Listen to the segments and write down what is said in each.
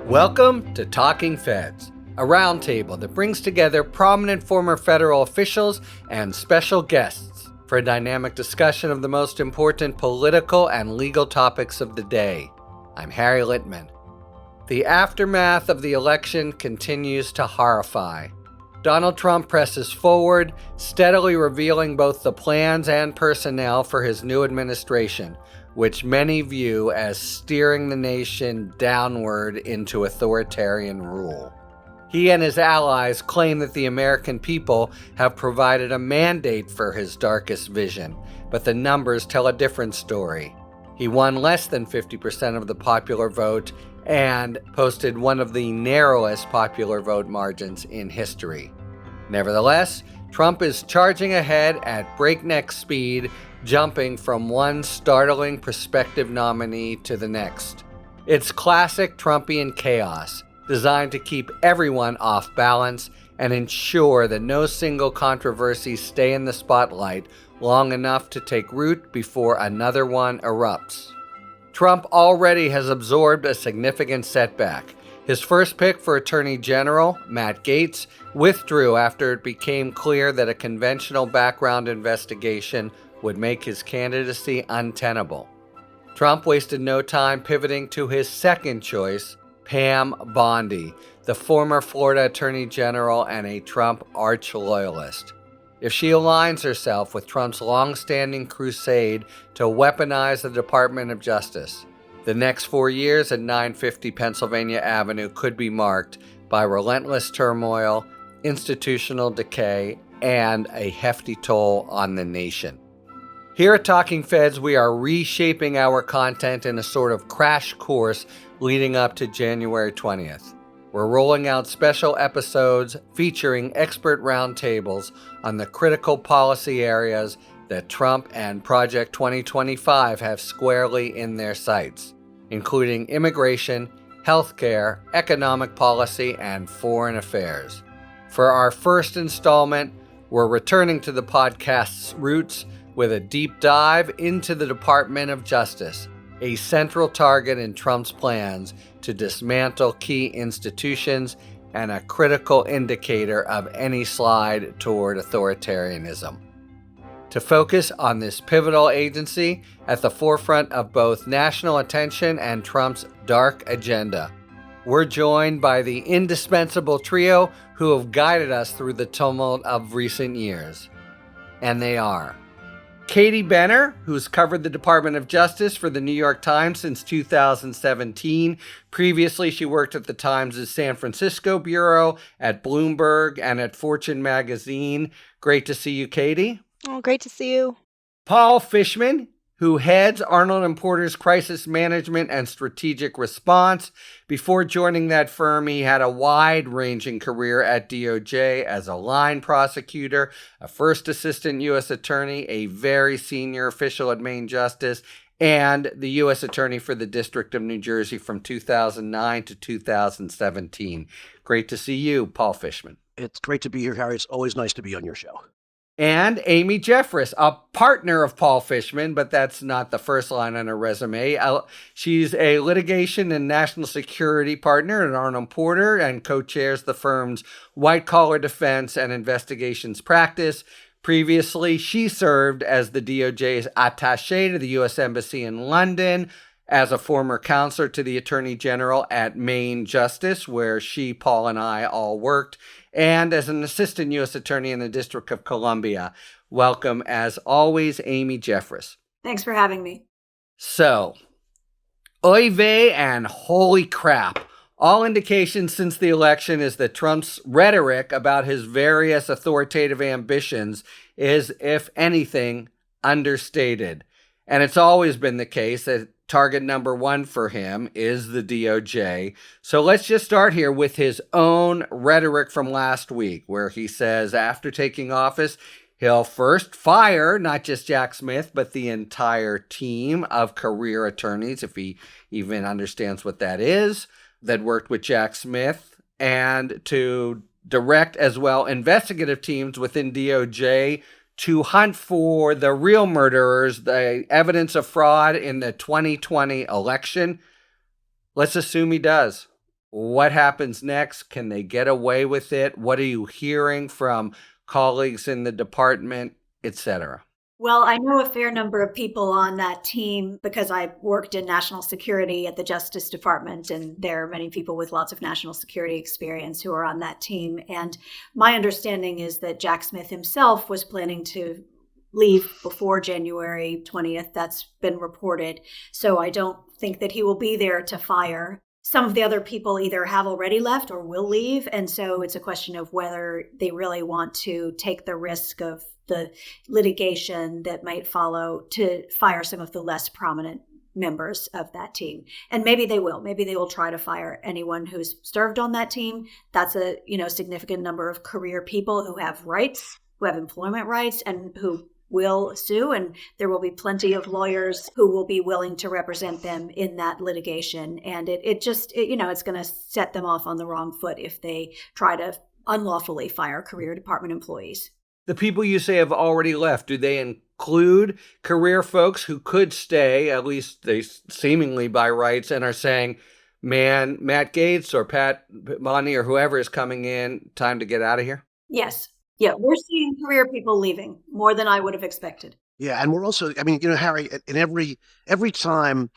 Welcome to Talking Feds, a roundtable that brings together prominent former federal officials and special guests for a dynamic discussion of the most important political and legal topics of the day. I'm Harry Littman. The aftermath of the election continues to horrify. Donald Trump presses forward, steadily revealing both the plans and personnel for his new administration, which many view as steering the nation downward into authoritarian rule. He and his allies claim that the American people have provided a mandate for his darkest vision, but the numbers tell a different story. He won less than 50% of the popular vote and posted one of the narrowest popular vote margins in history. Nevertheless, Trump is charging ahead at breakneck speed, jumping from one startling prospective nominee to the next. It's classic Trumpian chaos, designed to keep everyone off balance and ensure that no single controversy stay in the spotlight long enough to take root before another one erupts. Trump already has absorbed a significant setback. His first pick for Attorney General, Matt Gaetz, withdrew after it became clear that a conventional background investigation would make his candidacy untenable. Trump wasted no time pivoting to his second choice, Pam Bondi, the former Florida Attorney General and a Trump arch-loyalist. If she aligns herself with Trump's long-standing crusade to weaponize the Department of Justice, the next 4 years at 950 Pennsylvania Avenue could be marked by relentless turmoil, institutional decay, and a hefty toll on the nation. Here at Talking Feds, we are reshaping our content in a sort of crash course leading up to January 20th. We're rolling out special episodes featuring expert roundtables on the critical policy areas that Trump and Project 2025 have squarely in their sights, including immigration, healthcare, economic policy, and foreign affairs. For our first installment, we're returning to the podcast's roots with a deep dive into the Department of Justice, a central target in Trump's plans to dismantle key institutions and a critical indicator of any slide toward authoritarianism. To focus on this pivotal agency at the forefront of both national attention and Trump's dark agenda, we're joined by the indispensable trio who have guided us through the tumult of recent years. And they are Katie Benner, who's covered the Department of Justice for the New York Times since 2017. Previously, she worked at the Times' San Francisco bureau, at Bloomberg, and at Fortune magazine. Great to see you, Katie. Oh, great to see you. Paul Fishman, who heads Arnold & Porter's Crisis Management and Strategic Response. Before joining that firm, he had a wide-ranging career at DOJ as a line prosecutor, a first assistant U.S. attorney, a very senior official at Maine Justice, and the U.S. attorney for the District of New Jersey from 2009 to 2017. Great to see you, Paul Fishman. It's great to be here, Harry. It's always nice to be on your show. And Amy Jeffress, a partner of Paul Fishman, but that's not the first line on her resume. She's a litigation and national security partner at Arnold Porter and co-chairs the firm's white-collar defense and investigations practice. Previously, she served as the DOJ's attaché to the U.S. Embassy in London, as a former counselor to the Attorney General at Maine Justice, where she, Paul, and I all worked, and as an assistant U.S. attorney in the District of Columbia. Welcome, as always, Amy Jeffress. Thanks for having me. So, oy vey and holy crap. All indications since the election is that Trump's rhetoric about his various authoritative ambitions is, if anything, understated. And it's always been the case that target number one for him is the DOJ. So let's just start here with his own rhetoric from last week, where he says after taking office, he'll first fire not just Jack Smith, but the entire team of career attorneys, if he even understands what that is, that worked with Jack Smith, and to direct as well investigative teams within DOJ to hunt for the real murderers, the evidence of fraud in the 2020 election. Let's assume he does. What happens next? Can they get away with it? What are you hearing from colleagues in the department, etc.? Well, I know a fair number of people on that team because I worked in national security at the Justice Department, and there are many people with lots of national security experience who are on that team. And my understanding is that Jack Smith himself was planning to leave before January 20th. That's been reported. So I don't think that he will be there to fire. Some of the other people either have already left or will leave. And so it's a question of whether they really want to take the risk of the litigation that might follow to fire some of the less prominent members of that team. And maybe they will. Maybe they will try to fire anyone who's served on that team. That's a significant number of career people who have rights, who have employment rights, and who will sue, and there will be plenty of lawyers who will be willing to represent them in that litigation. And it's going to set them off on the wrong foot if they try to unlawfully fire career department employees. The people you say have already left, do they include career folks who could stay, at least they seemingly by rights, and are saying, man, Matt Gaetz or Pat Bondi or whoever is coming in, time to get out of here? Yes. Yeah, we're seeing career people leaving more than I would have expected. Yeah, and we're also, Harry, in every time,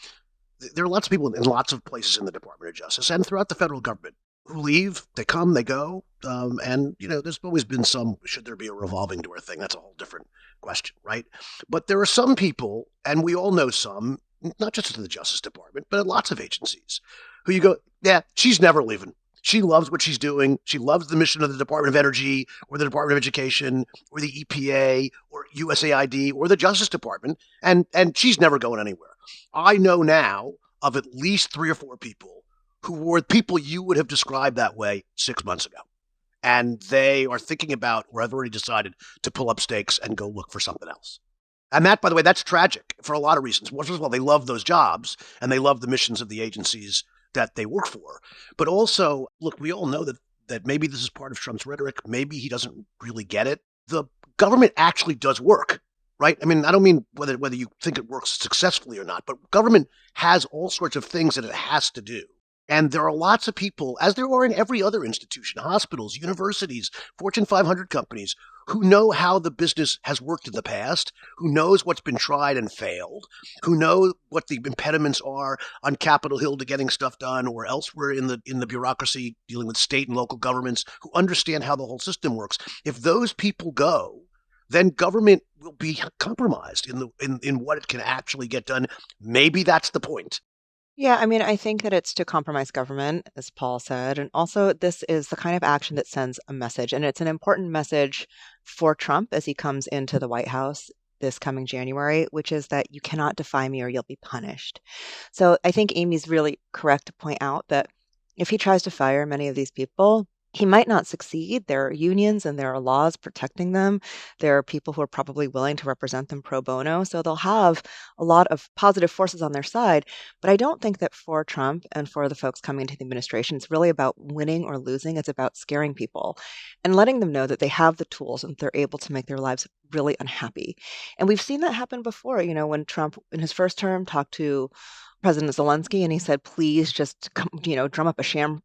there are lots of people in lots of places in the Department of Justice and throughout the federal government who leave, they come, they go, and there's always been some, should there be a revolving door thing? That's a whole different question, right? But there are some people, and we all know some, not just in the Justice Department, but at lots of agencies, who you go, yeah, she's never leaving. She loves what she's doing. She loves the mission of the Department of Energy or the Department of Education or the EPA or USAID or the Justice Department, and she's never going anywhere. I know now of at least 3 or 4 people who were people you would have described that way 6 months ago. And they are thinking about, or have already decided to pull up stakes and go look for something else. And that, by the way, that's tragic for a lot of reasons. Well, first of all, they love those jobs and they love the missions of the agencies that they work for. But also, look, we all know that maybe this is part of Trump's rhetoric. Maybe he doesn't really get it. The government actually does work, right? I mean, I don't mean whether you think it works successfully or not, but government has all sorts of things that it has to do. And there are lots of people, as there are in every other institution, hospitals, universities, Fortune 500 companies, who know how the business has worked in the past, who knows what's been tried and failed, who know what the impediments are on Capitol Hill to getting stuff done or elsewhere in the bureaucracy dealing with state and local governments, who understand how the whole system works. If those people go, then government will be compromised in what it can actually get done. Maybe that's the point. Yeah, I mean, I think that it's to compromise government, as Paul said. And also, this is the kind of action that sends a message. And it's an important message for Trump as he comes into the White House this coming January, which is that you cannot defy me or you'll be punished. So I think Amy's really correct to point out that if he tries to fire many of these people, he might not succeed. There are unions and there are laws protecting them. There are people who are probably willing to represent them pro bono. So they'll have a lot of positive forces on their side. But I don't think that for Trump and for the folks coming into the administration, it's really about winning or losing. It's about scaring people and letting them know that they have the tools and they're able to make their lives really unhappy. And we've seen that happen before, when Trump in his first term talked to President Zelensky, and he said, please just, drum up a sham,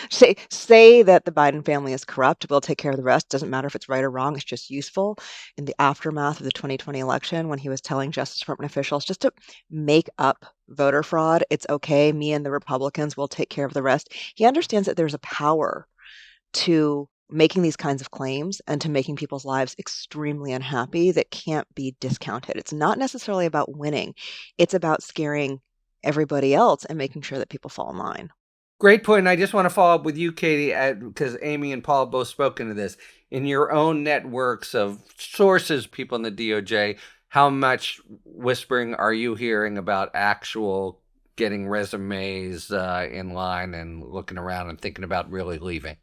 say that the Biden family is corrupt. We'll take care of the rest. Doesn't matter if it's right or wrong. It's just useful. In the aftermath of the 2020 election, when he was telling Justice Department officials just to make up voter fraud, it's okay. Me and the Republicans will take care of the rest. He understands that there's a power to making these kinds of claims and to making people's lives extremely unhappy that can't be discounted. It's not necessarily about winning. It's about scaring everybody else and making sure that people fall in line. Great point. And I just want to follow up with you, Katie, because Amy and Paul have both spoken to this. In your own networks of sources, people in the DOJ, how much whispering are you hearing about actual getting resumes in line and looking around and thinking about really leaving?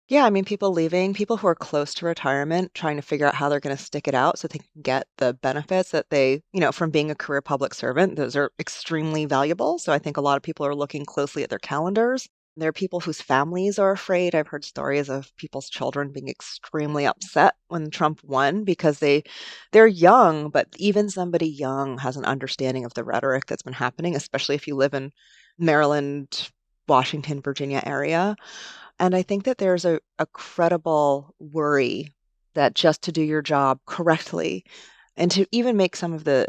Yeah, I mean, people leaving, people who are close to retirement, trying to figure out how they're going to stick it out so they can get the benefits that they, from being a career public servant. Those are extremely valuable. So I think a lot of people are looking closely at their calendars. There are people whose families are afraid. I've heard stories of people's children being extremely upset when Trump won because they're young, but even somebody young has an understanding of the rhetoric that's been happening, especially if you live in Maryland, Washington, Virginia area. And I think that there's a credible worry that just to do your job correctly and to even make some of the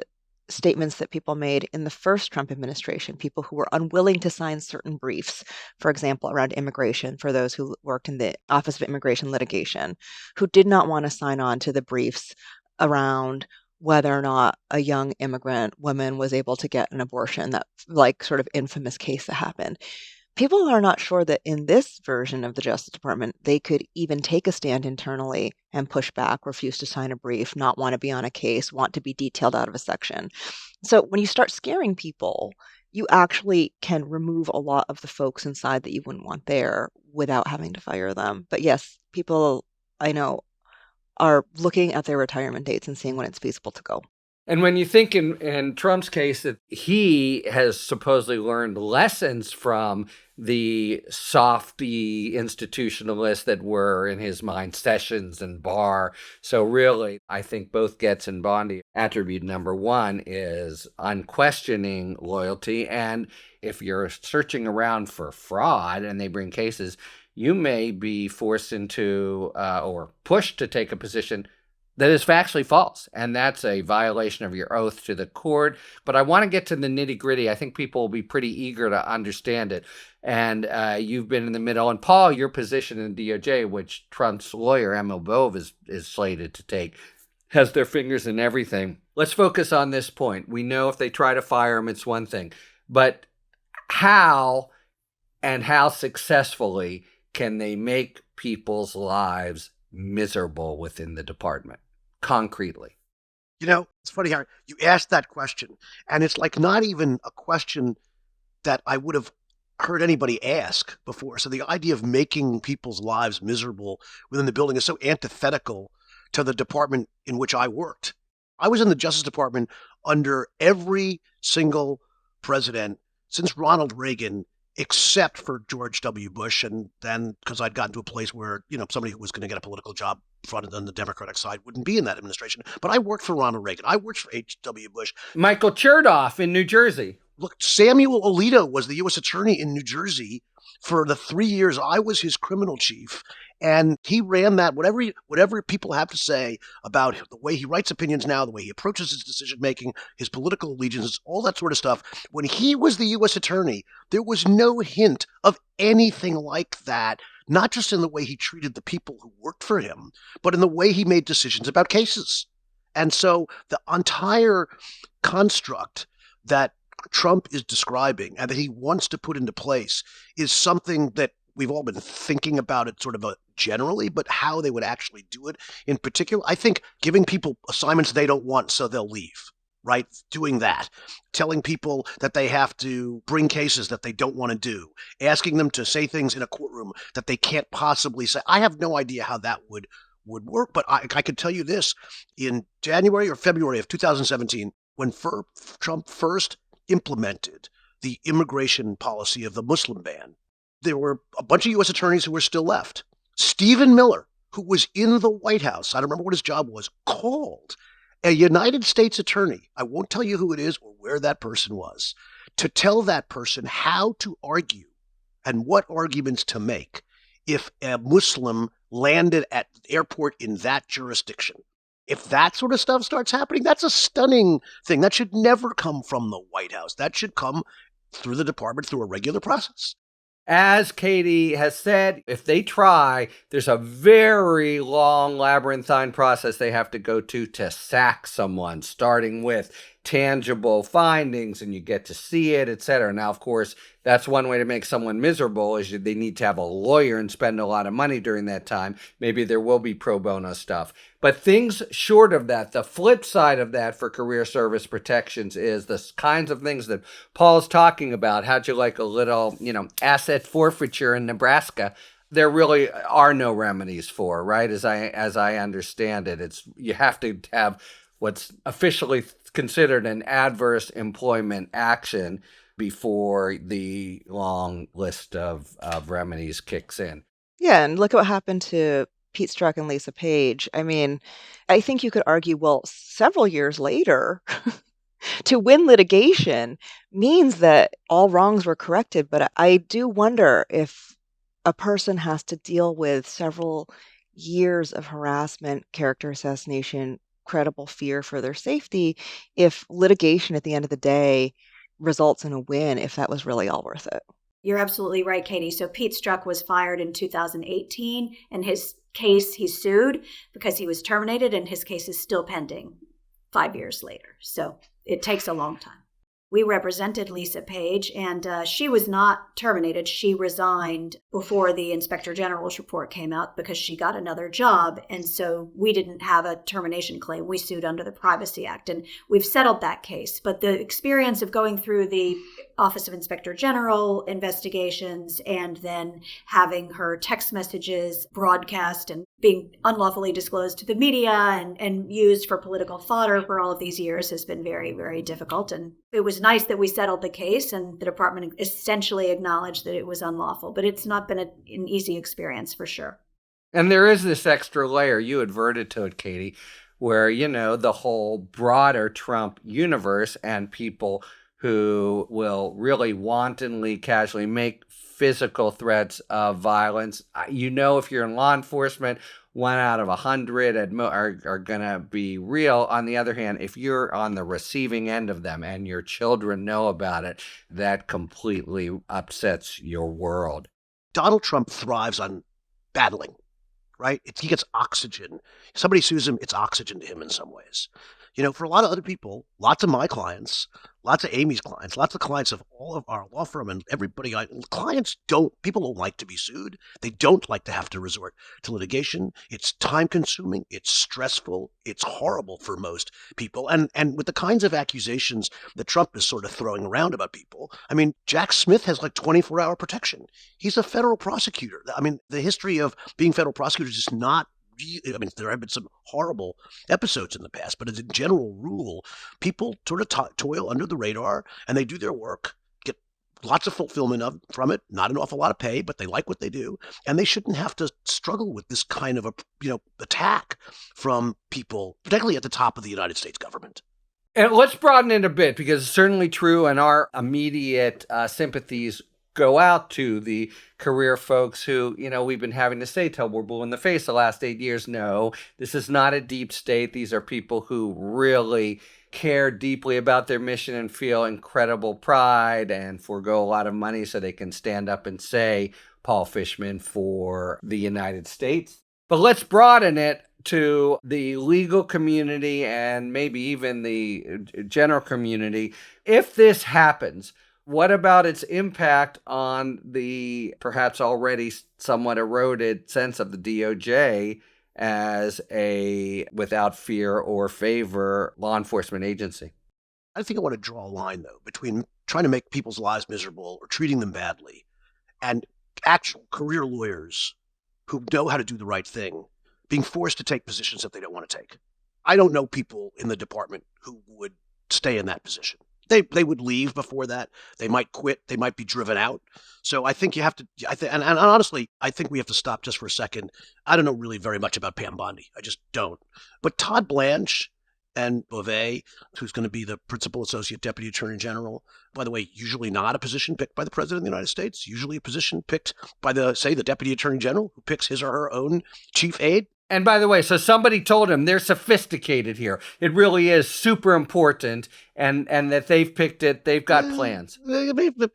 statements that people made in the first Trump administration, people who were unwilling to sign certain briefs, for example, around immigration, for those who worked in the Office of Immigration Litigation, who did not want to sign on to the briefs around whether or not a young immigrant woman was able to get an abortion, that like sort of infamous case that happened. People are not sure that in this version of the Justice Department, they could even take a stand internally and push back, refuse to sign a brief, not want to be on a case, want to be detailed out of a section. So when you start scaring people, you actually can remove a lot of the folks inside that you wouldn't want there without having to fire them. But yes, people I know are looking at their retirement dates and seeing when it's feasible to go. And when you think in Trump's case that he has supposedly learned lessons from the softy institutionalists that were, in his mind, Sessions and Barr. So really, I think both Getz and Bondi, attribute number one is unquestioning loyalty. And if you're searching around for fraud and they bring cases, you may be forced into or pushed to take a position that is factually false, and that's a violation of your oath to the court. But I want to get to the nitty-gritty. I think people will be pretty eager to understand it. And you've been in the middle. And Paul, your position in the DOJ, which Trump's lawyer, Emil Bove, is slated to take, has their fingers in everything. Let's focus on this point. We know if they try to fire him, it's one thing. But how and how successfully can they make people's lives miserable within the department? Concretely. You know, it's funny how you asked that question, and it's like not even a question that I would have heard anybody ask before. So the idea of making people's lives miserable within the building is so antithetical to the department in which I worked. I was in the Justice Department under every single president since Ronald Reagan, except for George W. Bush. And then because I'd gotten to a place where, somebody who was going to get a political job fronted on the Democratic side wouldn't be in that administration. But I worked for Ronald Reagan. I worked for H.W. Bush. Michael Chertoff in New Jersey. Look, Samuel Alito was the U.S. attorney in New Jersey for the 3 years I was his criminal chief. And he ran that, whatever people have to say about the way he writes opinions now, the way he approaches his decision-making, his political allegiances, all that sort of stuff. When he was the U.S. attorney, there was no hint of anything like that, not just in the way he treated the people who worked for him, but in the way he made decisions about cases. And so the entire construct that Trump is describing and that he wants to put into place is something that we've all been thinking about it sort of generally, but how they would actually do it in particular. I think giving people assignments they don't want so they'll leave, right? Doing that, telling people that they have to bring cases that they don't want to do, asking them to say things in a courtroom that they can't possibly say. I have no idea how that would work, but I could tell you this. In January or February of 2017, when Trump first implemented the immigration policy of the Muslim ban, there were a bunch of U.S. attorneys who were still left. Stephen Miller, who was in the White House, I don't remember what his job was, called a United States attorney, I won't tell you who it is or where that person was, to tell that person how to argue and what arguments to make if a Muslim landed at the airport in that jurisdiction. If that sort of stuff starts happening, that's a stunning thing. That should never come from the White House. That should come through the department through a regular process. As Katie has said, if they try, there's a very long labyrinthine process they have to go to sack someone, starting with tangible findings, and you get to see it, etc. Now, of course, that's one way to make someone miserable is they need to have a lawyer and spend a lot of money during that time. Maybe there will be pro bono stuff. But things short of that, the flip side of that for career service protections is the kinds of things that Paul's talking about. How'd you like a little, asset forfeiture in Nebraska? There really are no remedies for, right? As I understand it, you have to have what's officially considered an adverse employment action before the long list of remedies kicks in. Yeah, and look at what happened to Pete Strzok and Lisa Page. I mean, I think you could argue, well, several years later, to win litigation means that all wrongs were corrected. But I do wonder if a person has to deal with several years of harassment, character assassination, credible fear for their safety, if litigation at the end of the day results in a win, if that was really all worth it. You're absolutely right, Katie. So Pete Strzok was fired in 2018, and his case, he sued because he was terminated, and his case is still pending 5 years later. So it takes a long time. We represented Lisa Page, and she was not terminated. She resigned before the Inspector General's report came out because she got another job. And so we didn't have a termination claim. We sued under the Privacy Act, and we've settled that case. But the experience of going through the Office of Inspector General investigations and then having her text messages broadcast and being unlawfully disclosed to the media and used for political fodder for all of these years has been very, very difficult. And it was nice that we settled the case and the department essentially acknowledged that it was unlawful, but it's not been an easy experience for sure. And there is this extra layer, you adverted to it, Katie, where, the whole broader Trump universe and people who will really wantonly, casually make physical threats of violence. If you're in law enforcement, 1 out of 100 are going to be real. On the other hand, if you're on the receiving end of them and your children know about it, that completely upsets your world. Donald Trump thrives on battling, right? He gets oxygen. Somebody sues him, it's oxygen to him in some ways. For a lot of other people, lots of my clients, lots of Amy's clients, lots of clients of all of our law firm and everybody, people don't like to be sued. They don't like to have to resort to litigation. It's time consuming. It's stressful. It's horrible for most people. And with the kinds of accusations that Trump is sort of throwing around about people, Jack Smith has like 24-hour protection. He's a federal prosecutor. The history of being federal prosecutors is not, there have been some horrible episodes in the past, but as a general rule, people sort of toil under the radar and they do their work, get lots of fulfillment from it, not an awful lot of pay, but they like what they do, and they shouldn't have to struggle with this kind of attack from people, particularly at the top of the United States government. And let's broaden it a bit, because it's certainly true, and our immediate sympathies go out to the career folks who, we've been having to say till we're blue in the face the last 8 years. No, this is not a deep state. These are people who really care deeply about their mission and feel incredible pride and forego a lot of money so they can stand up and say Paul Fishman for the United States. But let's broaden it to the legal community and maybe even the general community. If this happens, what about its impact on the perhaps already somewhat eroded sense of the DOJ as a without fear or favor law enforcement agency? I think I want to draw a line, though, between trying to make people's lives miserable or treating them badly and actual career lawyers who know how to do the right thing being forced to take positions that they don't want to take. I don't know people in the department who would stay in that position. They would leave before that. They might quit. They might be driven out. So I think you have to, and honestly, I think we have to stop just for a second. I don't know really very much about Pam Bondi. I just don't. But Todd Blanche and Beauvais, who's going to be the Principal Associate Deputy Attorney General, by the way, usually not a position picked by the President of the United States, usually a position picked by the Deputy Attorney General, who picks his or her own chief aide. And by the way, so somebody told him they're sophisticated here. It really is super important, and that they've picked it. They've got plans. But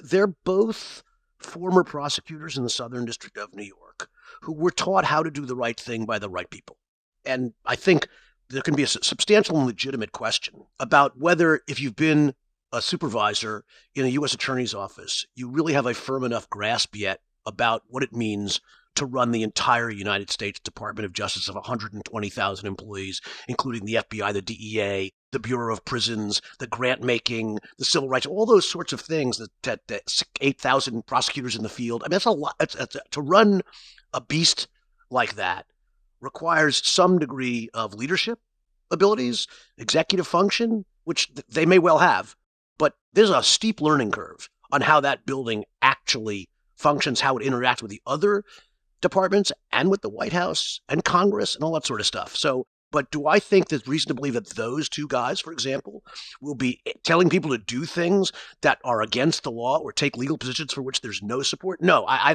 they're both former prosecutors in the Southern District of New York who were taught how to do the right thing by the right people. And I think there can be a substantial and legitimate question about whether, if you've been a supervisor in a U.S. Attorney's office, you really have a firm enough grasp yet about what it means to run the entire United States Department of Justice of 120,000 employees, including the FBI, the DEA, the Bureau of Prisons, the grant making, the civil rights, all those sorts of things that 8,000 prosecutors in the field. That's a lot. To run a beast like that requires some degree of leadership abilities, executive function, which they may well have. But there's a steep learning curve on how that building actually functions, how it interacts with the other departments and with the White House and Congress and all that sort of stuff. So But do I think there's reason to believe that those two guys, for example, will be telling people to do things that are against the law or take legal positions for which there's no support? No, I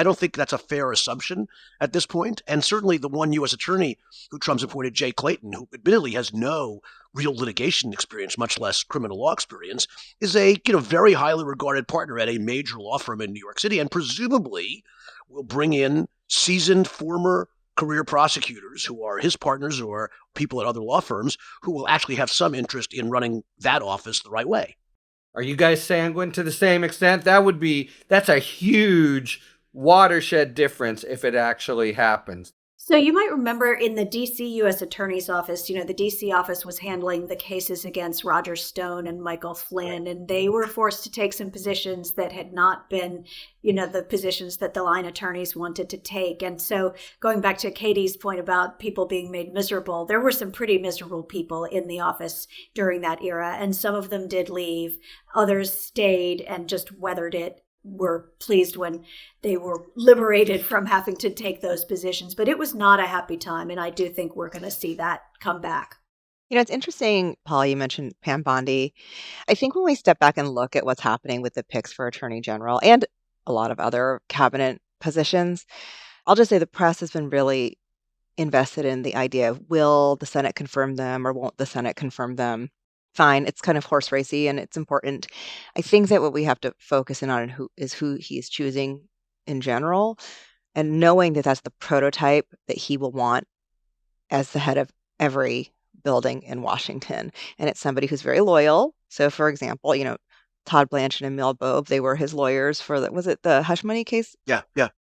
don't think that's a fair assumption at this point. And certainly the one U.S. attorney who Trump's appointed, Jay Clayton, who admittedly has no real litigation experience, much less criminal law experience, is a very highly regarded partner at a major law firm in New York City, and presumably will bring in seasoned former career prosecutors who are his partners or people at other law firms who will actually have some interest in running that office the right way. Are you guys sanguine to the same extent? That's a huge watershed difference if it actually happens. So you might remember in the D.C. U.S. Attorney's Office, the D.C. office was handling the cases against Roger Stone and Michael Flynn, and they were forced to take some positions that had not been, the positions that the line attorneys wanted to take. And so going back to Katie's point about people being made miserable, there were some pretty miserable people in the office during that era, and some of them did leave. Others stayed and just weathered it, were pleased when they were liberated from having to take those positions. But it was not a happy time, and I do think we're going to see that come back. It's interesting, Paul, you mentioned Pam Bondi. I think when we step back and look at what's happening with the picks for Attorney General and a lot of other cabinet positions, I'll just say the press has been really invested in the idea of will the Senate confirm them or won't the Senate confirm them? Fine, it's kind of horse racy and it's important. I think that what we have to focus in on who he's choosing in general, and knowing that that's the prototype that he will want as the head of every building in Washington. And it's somebody who's very loyal. So, for example, Todd Blanchard and Mel Bobe, they were his lawyers for was it the hush money case? Yeah.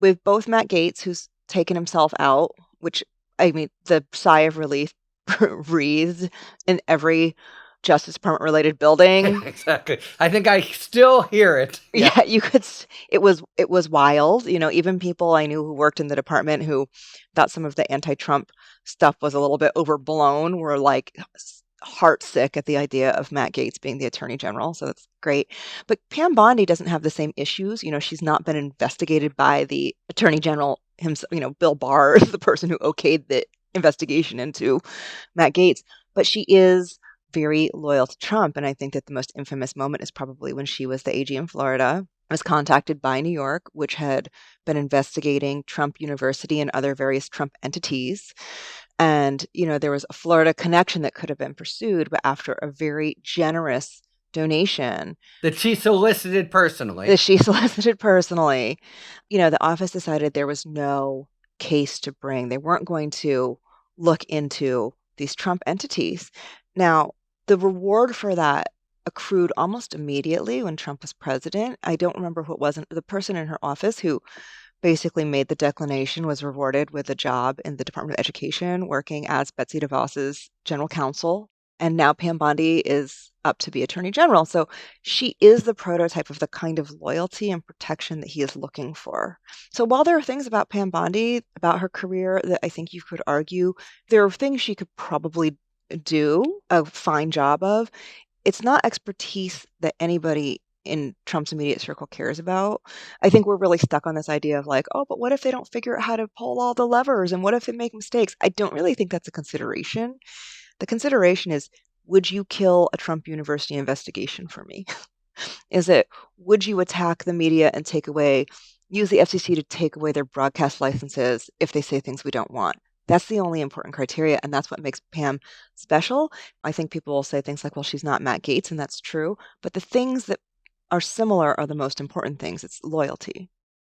With both Matt Gaetz, who's taken himself out, which, I mean, the sigh of relief breathed in every Justice Department related building. Exactly. I think I still hear it. Yeah, you could. It was wild. Even people I knew who worked in the department who thought some of the anti-Trump stuff was a little bit overblown were like heartsick at the idea of Matt Gaetz being the Attorney General. So that's great. But Pam Bondi doesn't have the same issues. She's not been investigated by the Attorney General himself. Bill Barr is the person who okayed the investigation into Matt Gaetz, but she is very loyal to Trump. And I think that the most infamous moment is probably when she was the AG in Florida, was contacted by New York, which had been investigating Trump University and other various Trump entities. And, there was a Florida connection that could have been pursued, but after a very generous donation that she solicited personally, the office decided there was no case to bring. They weren't going to look into these Trump entities. Now, the reward for that accrued almost immediately when Trump was president. I don't remember who it was. The person in her office who basically made the declination was rewarded with a job in the Department of Education, working as Betsy DeVos's general counsel. And now Pam Bondi is up to be Attorney General. So she is the prototype of the kind of loyalty and protection that he is looking for. So while there are things about Pam Bondi, about her career, that I think you could argue, there are things she could probably do a fine job of. It's not expertise that anybody in Trump's immediate circle cares about. I think we're really stuck on this idea of like, oh, but what if they don't figure out how to pull all the levers? And what if they make mistakes? I don't really think that's a consideration. The consideration is, would you kill a Trump University investigation for me? Is it, would you attack the media and use the FCC to take away their broadcast licenses if they say things we don't want? That's the only important criteria, and that's what makes Pam special. I think people will say things like, well, she's not Matt Gaetz, and that's true. But the things that are similar are the most important things. It's loyalty.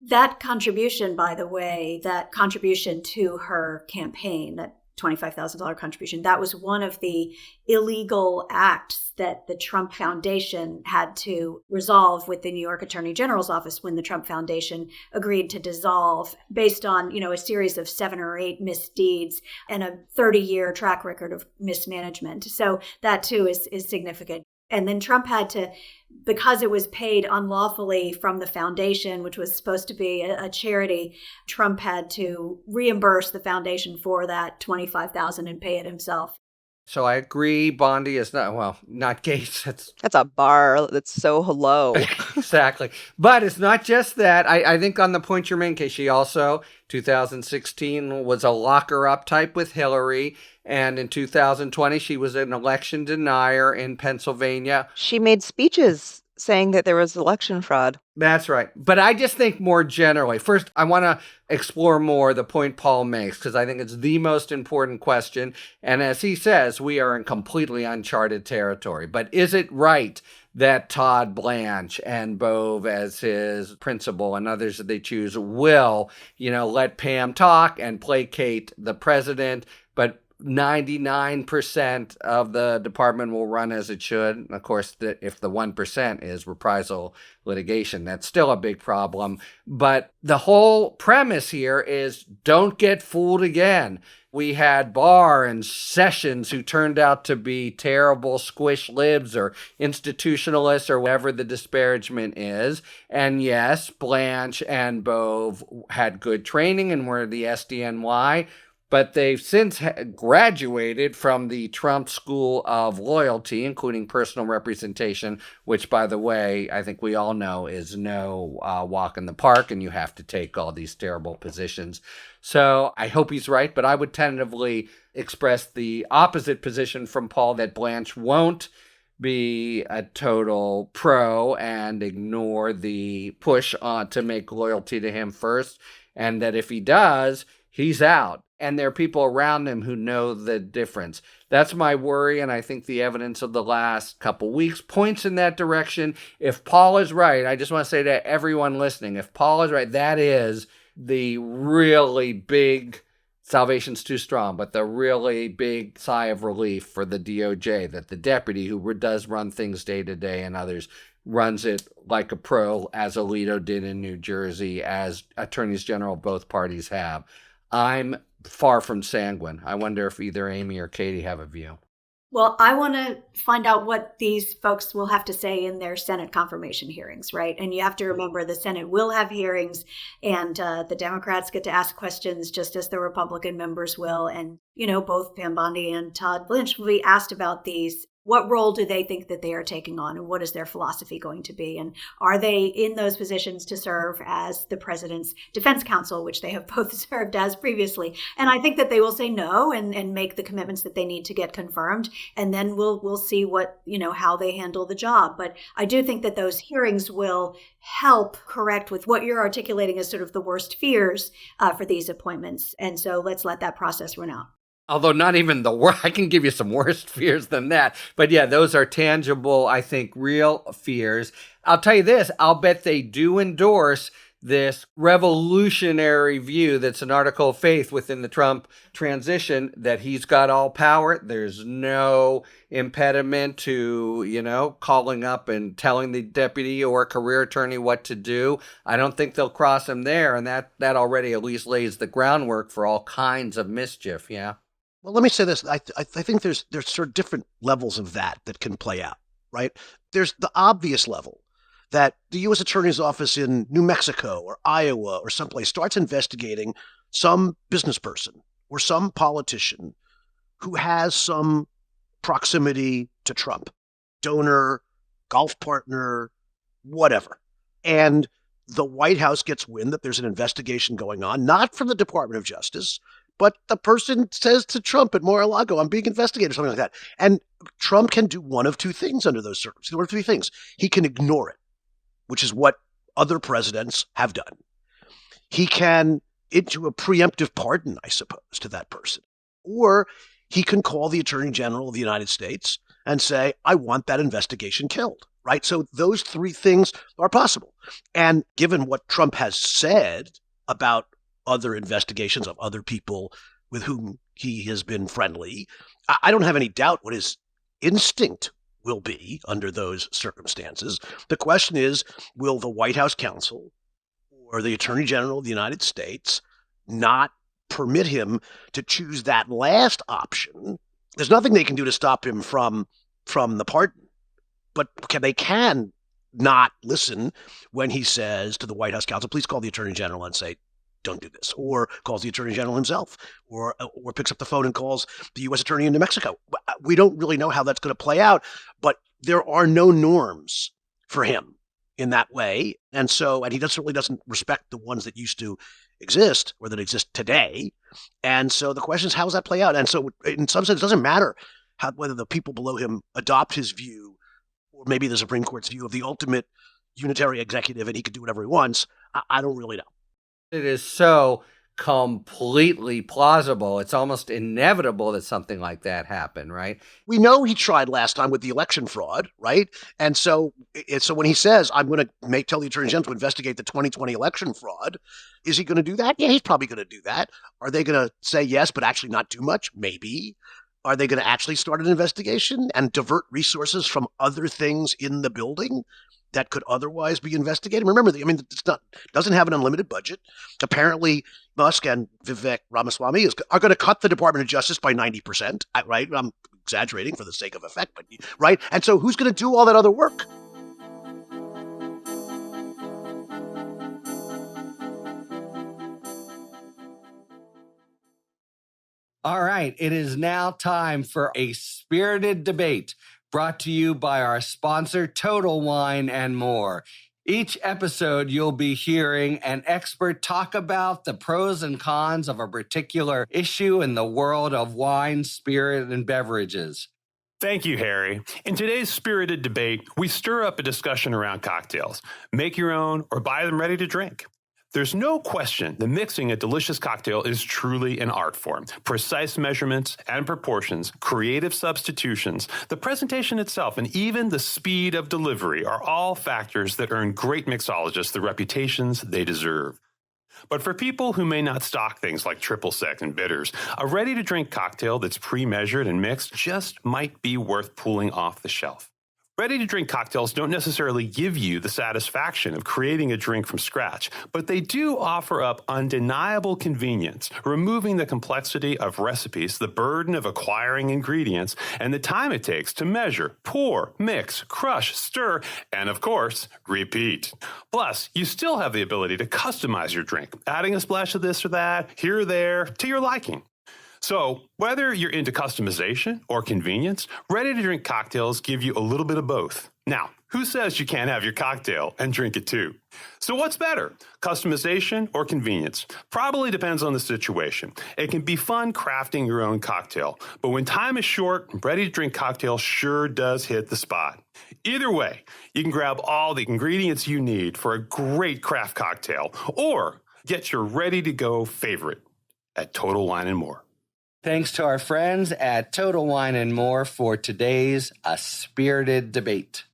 That contribution, by the way, that contribution to her campaign, that $25,000 contribution, that was one of the illegal acts that the Trump Foundation had to resolve with the New York Attorney General's office when the Trump Foundation agreed to dissolve based on, a series of 7 or 8 misdeeds and a 30-year track record of mismanagement. So that too is significant. And then Trump had to, because it was paid unlawfully from the foundation, which was supposed to be a charity, Trump had to reimburse the foundation for that $25,000 and pay it himself. So I agree, Bondi is not Gates. That's a bar that's so low. Exactly. But it's not just that. I think on the point you're making, she also, 2016, was a locker up type with Hillary. And in 2020, she was an election denier in Pennsylvania. She made speeches saying that there was election fraud. That's right. But I just think more generally, first, I want to explore more the point Paul makes, because I think it's the most important question. And as he says, we are in completely uncharted territory. But is it right that Todd Blanche and Bove, as his principal, and others that they choose, will, let Pam talk and placate the president, but 99% of the department will run as it should. Of course, if the 1% is reprisal litigation, that's still a big problem. But the whole premise here is don't get fooled again. We had Barr and Sessions who turned out to be terrible squish libs or institutionalists or whatever the disparagement is. And yes, Blanche and Bove had good training and were the SDNY. But they've since graduated from the Trump School of Loyalty, including personal representation, which, by the way, I think we all know is no walk in the park, and you have to take all these terrible positions. So I hope he's right, but I would tentatively express the opposite position from Paul, that Blanche won't be a total pro and ignore the push on to make loyalty to him first, and that if he does, he's out. And there are people around him who know the difference. That's my worry, and I think the evidence of the last couple weeks points in that direction. If Paul is right, I just want to say to everyone listening, if Paul is right, that is the really big, salvation's too strong, but the really big sigh of relief for the DOJ, that the deputy who does run things day to day and others runs it like a pro, as Alito did in New Jersey, as attorneys general both parties have. I'm far from sanguine. I wonder if either Amy or Katie have a view. Well, I want to find out what these folks will have to say in their Senate confirmation hearings, right? And you have to remember the Senate will have hearings, and the Democrats get to ask questions just as the Republican members will. And, both Pam Bondi and Todd Blanche will be asked about these. What role do they think that they are taking on, and what is their philosophy going to be? And are they in those positions to serve as the president's defense counsel, which they have both served as previously? And I think that they will say no and make the commitments that they need to get confirmed. And then we'll see how they handle the job. But I do think that those hearings will help correct with what you're articulating as sort of the worst fears for these appointments. And so let's let that process run out. Although not even the worst, I can give you some worse fears than that. But yeah, those are tangible, I think, real fears. I'll tell you this, I'll bet they do endorse this revolutionary view that's an article of faith within the Trump transition, that he's got all power. There's no impediment to, calling up and telling the deputy or career attorney what to do. I don't think they'll cross him there. And that already at least lays the groundwork for all kinds of mischief. Yeah. Well, let me say this. I think there's sort of different levels of that can play out, right? There's the obvious level that the U.S. Attorney's Office in New Mexico or Iowa or someplace starts investigating some business person or some politician who has some proximity to Trump, donor, golf partner, whatever. And the White House gets wind that there's an investigation going on, not from the Department of Justice, but the person says to Trump at Mar-a-Lago, I'm being investigated, or something like that. And Trump can do one of two things under those circumstances. One of three things. He can ignore it, which is what other presidents have done. He can issue a preemptive pardon, I suppose, to that person. Or he can call the Attorney General of the United States and say, I want that investigation killed, right? So those three things are possible. And given what Trump has said about other investigations of other people with whom he has been friendly, I don't have any doubt what his instinct will be under those circumstances. The question is, will the White House counsel or the Attorney General of the United States not permit him to choose that last option? There's nothing they can do to stop him from the pardon, but they can not listen when he says to the White House counsel, please call the Attorney General and say, don't do this, or calls the attorney general himself, or picks up the phone and calls the U.S. attorney in New Mexico. We don't really know how that's going to play out, but there are no norms for him in that way. And he certainly doesn't respect the ones that used to exist or that exist today. And so the question is, how does that play out? And so in some sense, it doesn't matter whether the people below him adopt his view or maybe the Supreme Court's view of the ultimate unitary executive and he could do whatever he wants. I don't really know. It is so completely plausible. It's almost inevitable that something like that happen, right? We know he tried last time with the election fraud, right? And so when he says, I'm going to tell the attorney general to investigate the 2020 election fraud, is he going to do that? Yeah, he's probably going to do that. Are they going to say yes, but actually not too much? Maybe. Are they going to actually start an investigation and divert resources from other things in the building that could otherwise be investigated? Remember, doesn't have an unlimited budget. Apparently, Musk and Vivek Ramaswamy are going to cut the Department of Justice by 90%, right? I'm exaggerating for the sake of effect, but right? And so who's going to do all that other work? All right, it is now time for a spirited debate brought to you by our sponsor, Total Wine and More. Each episode, you'll be hearing an expert talk about the pros and cons of a particular issue in the world of wine, spirit, and beverages. Thank you, Harry. In today's spirited debate, we stir up a discussion around cocktails. Make your own or buy them ready to drink. There's no question that mixing a delicious cocktail is truly an art form. Precise measurements and proportions, creative substitutions, the presentation itself, and even the speed of delivery are all factors that earn great mixologists the reputations they deserve. But for people who may not stock things like triple sec and bitters, a ready-to-drink cocktail that's pre-measured and mixed just might be worth pulling off the shelf. Ready-to-drink cocktails don't necessarily give you the satisfaction of creating a drink from scratch, but they do offer up undeniable convenience, removing the complexity of recipes, the burden of acquiring ingredients, and the time it takes to measure, pour, mix, crush, stir, and of course, repeat. Plus, you still have the ability to customize your drink, adding a splash of this or that, here or there, to your liking. So, whether you're into customization or convenience, ready-to-drink cocktails give you a little bit of both. Now, who says you can't have your cocktail and drink it too? So what's better, customization or convenience? Probably depends on the situation. It can be fun crafting your own cocktail, but when time is short, ready-to-drink cocktail sure does hit the spot. Either way, you can grab all the ingredients you need for a great craft cocktail, or get your ready-to-go favorite at Total Wine and More. Thanks to our friends at Total Wine and More for today's spirited debate.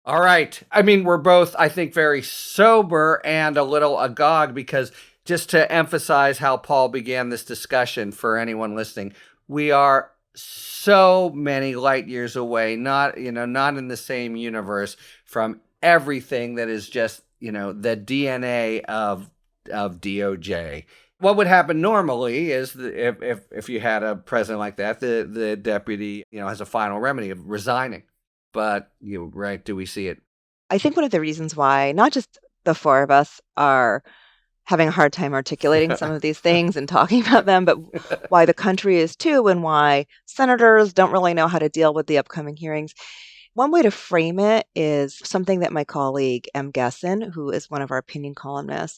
All right. We're both, I think, very sober and a little agog because just to emphasize how Paul began this discussion for anyone listening, we are so many light years away, not in the same universe from everything that is just, the DNA of DOJ. What would happen normally is if you had a president like that, the deputy, has a final remedy of resigning. But do we see it? I think one of the reasons why not just the four of us are having a hard time articulating some of these things and talking about them, but why the country is too, and why senators don't really know how to deal with the upcoming hearings. One way to frame it is something that my colleague M. Gesson, who is one of our opinion columnists,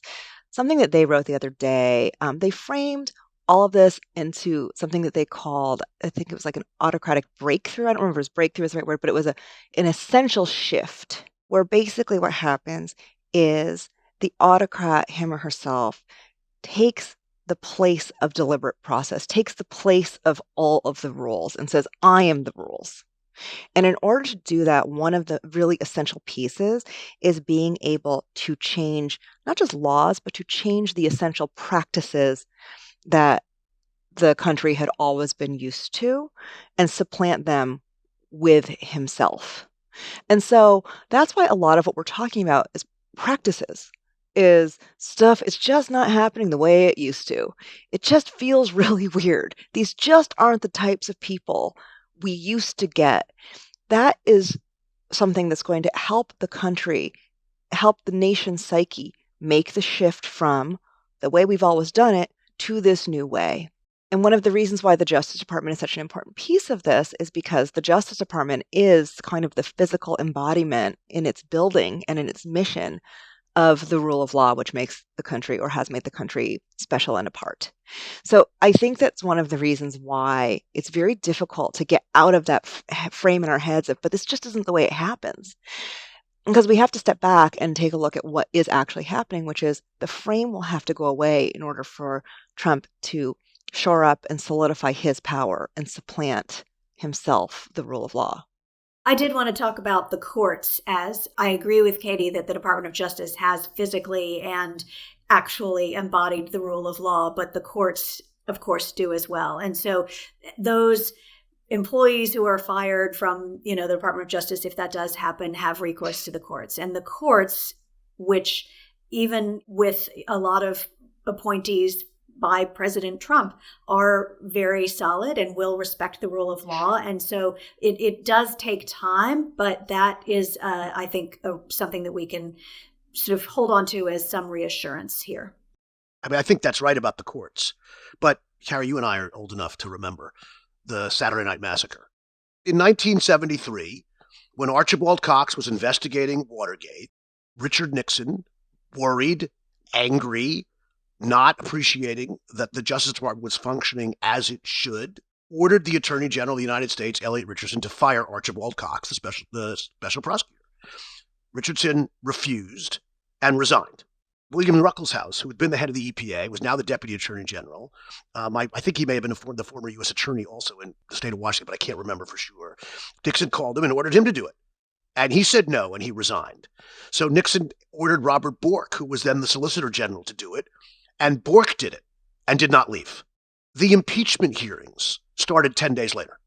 something that they wrote the other day. They framed all of this into something that they called, I think it was like an autocratic breakthrough. I don't remember if breakthrough is the right word, but it was an essential shift, where basically what happens is the autocrat, him or herself, takes the place of deliberate process, takes the place of all of the rules and says, I am the rules. And in order to do that, one of the really essential pieces is being able to change not just laws, but to change the essential practices that the country had always been used to and supplant them with himself. And so that's why a lot of what we're talking about is practices, is stuff. It's just not happening the way it used to. It just feels really weird. These just aren't the types of people we used to get. That is something that's going to help the country, help the nation's psyche make the shift from the way we've always done it to this new way. And one of the reasons why the Justice Department is such an important piece of this is because the Justice Department is kind of the physical embodiment in its building and in its mission of the rule of law, which makes the country, or has made the country, special and apart. So I think that's one of the reasons why it's very difficult to get out of that frame in our heads of, but this just isn't the way it happens. Because we have to step back and take a look at what is actually happening, which is the frame will have to go away in order for Trump to shore up and solidify his power and supplant himself the rule of law. I did want to talk about the courts, as I agree with Katie that the Department of Justice has physically and actually embodied the rule of law, but the courts, of course, do as well. And so those employees who are fired from, the Department of Justice, if that does happen, have recourse to the courts. And the courts, which even with a lot of appointees by President Trump, are very solid and will respect the rule of law. And so it does take time, but that is, I think, something that we can sort of hold on to as some reassurance here. I mean, I think that's right about the courts. But, Carrie, you and I are old enough to remember the Saturday Night Massacre. In 1973, when Archibald Cox was investigating Watergate, Richard Nixon, worried, angry, not appreciating that the Justice Department was functioning as it should, ordered the Attorney General of the United States, Elliot Richardson, to fire Archibald Cox, the special prosecutor. Richardson refused and resigned. William Ruckelshaus, who had been the head of the EPA, was now the Deputy Attorney General. I think he may have been the former U.S. Attorney also in the state of Washington, but I can't remember for sure. Nixon called him and ordered him to do it. And he said no, and he resigned. So Nixon ordered Robert Bork, who was then the Solicitor General, to do it. And Bork did it and did not leave. The impeachment hearings started 10 days later.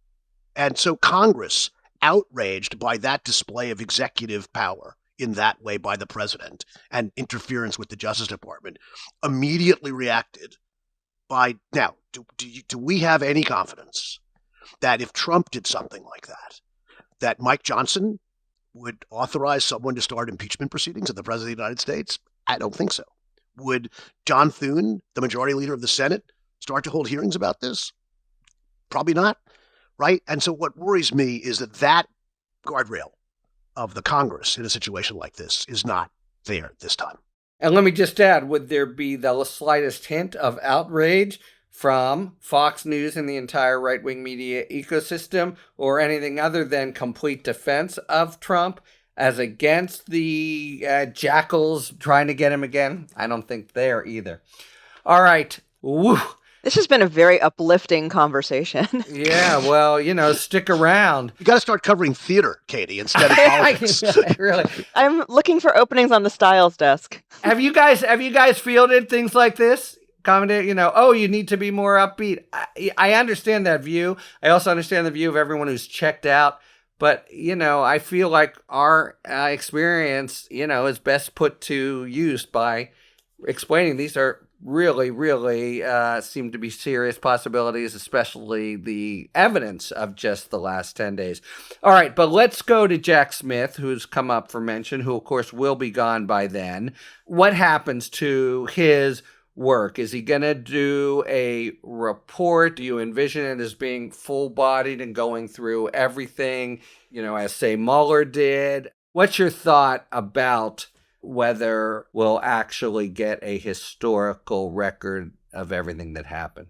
And so Congress, outraged by that display of executive power in that way by the president and interference with the Justice Department, immediately reacted by, now, do we have any confidence that if Trump did something like that Mike Johnson would authorize someone to start impeachment proceedings of the President of the United States? I don't think so. Would John Thune, the majority leader of the Senate, start to hold hearings about this? Probably not, right? And so what worries me is that guardrail of the Congress in a situation like this is not there this time. And let me just add, would there be the slightest hint of outrage from Fox News and the entire right-wing media ecosystem, or anything other than complete defense of Trump as against the jackals trying to get him again? I don't think there either. All right. Woo. This has been a very uplifting conversation. Yeah, well, stick around. You got to start covering theater, Katie, instead of politics. Really. I'm looking for openings on the Styles desk. Have you guys fielded things like this? Commented, you need to be more upbeat. I understand that view. I also understand the view of everyone who's checked out. But, I feel like our experience, is best put to use by explaining these are really, really seem to be serious possibilities, especially the evidence of just the last 10 days. All right, but let's go to Jack Smith, who's come up for mention, who, of course, will be gone by then. What happens to his work? Is he going to do a report? Do you envision it as being full-bodied and going through everything, as, say, Mueller did? What's your thought about whether we'll actually get a historical record of everything that happened?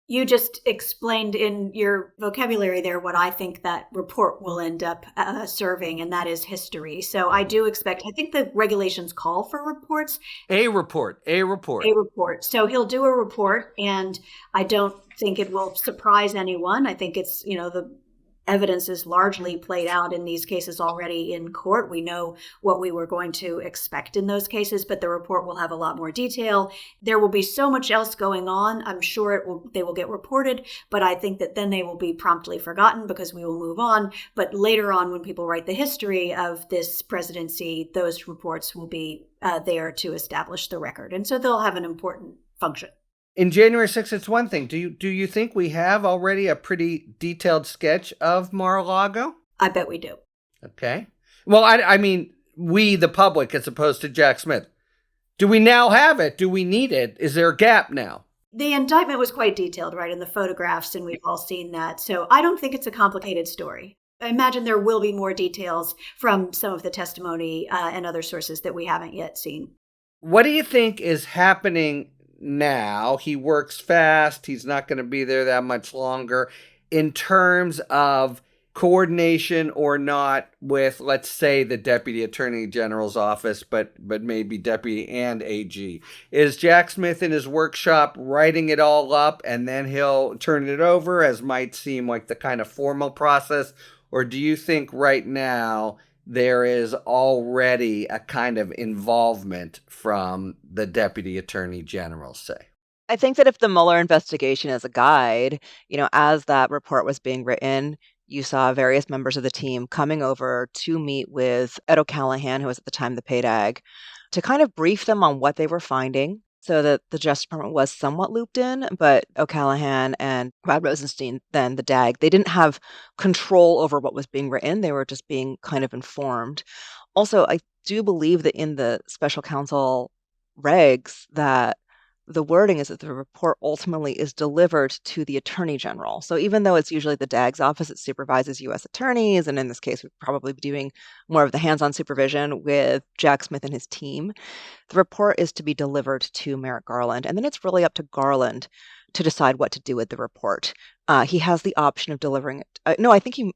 You just explained in your vocabulary there what I think that report will end up serving, and that is history. So I do expect, I think the regulations call for reports. A report. So he'll do a report, and I don't think it will surprise anyone. I think it's, the evidence is largely played out in these cases already in court. We know what we were going to expect in those cases, but the report will have a lot more detail. There will be so much else going on. I'm sure they will get reported, but I think that then they will be promptly forgotten because we will move on. But later on, when people write the history of this presidency, those reports will be there to establish the record. And so they'll have an important function. In January 6th, it's one thing. Do you think we have already a pretty detailed sketch of Mar-a-Lago? I bet we do. Okay. Well, I mean, we, the public, as opposed to Jack Smith. Do we now have it? Do we need it? Is there a gap now? The indictment was quite detailed, right, in the photographs, and we've all seen that. So I don't think it's a complicated story. I imagine there will be more details from some of the testimony and other sources that we haven't yet seen. What do you think is happening now? He works fast. He's not going to be there that much longer. In terms of coordination or not with, let's say, the Deputy Attorney General's office, but maybe Deputy and AG. Is Jack Smith in his workshop writing it all up and then he'll turn it over, as might seem like the kind of formal process? Or do you think right now there is already a kind of involvement from the Deputy Attorney General, say? I think that if the Mueller investigation is a guide, as that report was being written, you saw various members of the team coming over to meet with Ed O'Callaghan, who was at the time the PAYDAG, to kind of brief them on what they were finding so that the Justice Department was somewhat looped in. But O'Callaghan and Brad Rosenstein, then the DAG, they didn't have control over what was being written. They were just being kind of informed. Also, I do believe that in the special counsel regs that the wording is that the report ultimately is delivered to the Attorney General. So even though it's usually the DAG's office that supervises U.S. attorneys, and in this case, we'd probably be doing more of the hands-on supervision with Jack Smith and his team, the report is to be delivered to Merrick Garland. And then it's really up to Garland to decide what to do with the report. He has the option of delivering it. No, I think he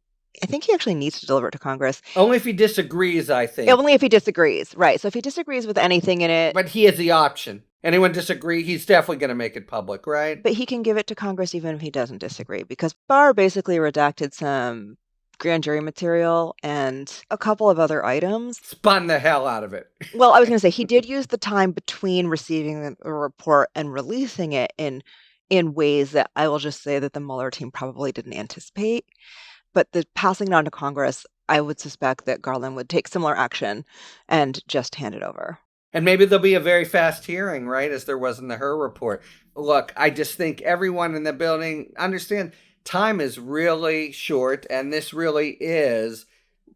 actually needs to deliver it to Congress. Only if he disagrees, I think. Only if he disagrees, right. So if he disagrees with anything in it. But he has the option. Anyone disagree, he's definitely going to make it public, right? But he can give it to Congress even if he doesn't disagree, because Barr basically redacted some grand jury material and a couple of other items. Spun the hell out of it. Well, I was going to say, he did use the time between receiving the report and releasing it in ways that I will just say that the Mueller team probably didn't anticipate. But the passing it on to Congress, I would suspect that Garland would take similar action and just hand it over. And maybe there'll be a very fast hearing, right, as there was in the Her report. Look, I just think everyone in the building understand time is really short, and this really is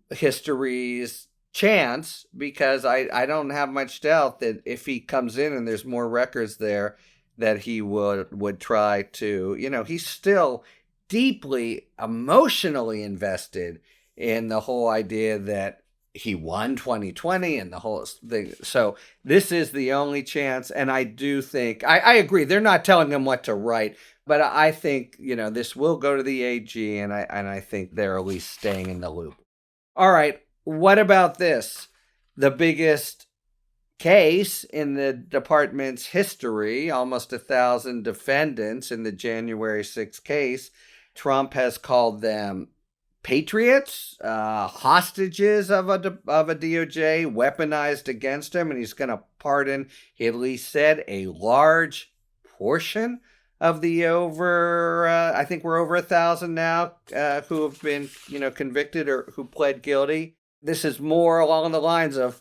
history's chance, because I don't have much doubt that if he comes in and there's more records there, that he would try to, he's still deeply emotionally invested in the whole idea that he won 2020 and the whole thing. So this is the only chance. And I do think, I agree, they're not telling him what to write, but I think, this will go to the AG, and I think they're at least staying in the loop. All right. What about this? The biggest case in the department's history, almost 1,000 defendants in the January 6th case. Trump has called them patriots, hostages of a DOJ, weaponized against him, and he's going to pardon, he at least said, a large portion of the I think we're over 1,000 now, who have been, convicted or who pled guilty. This is more along the lines of,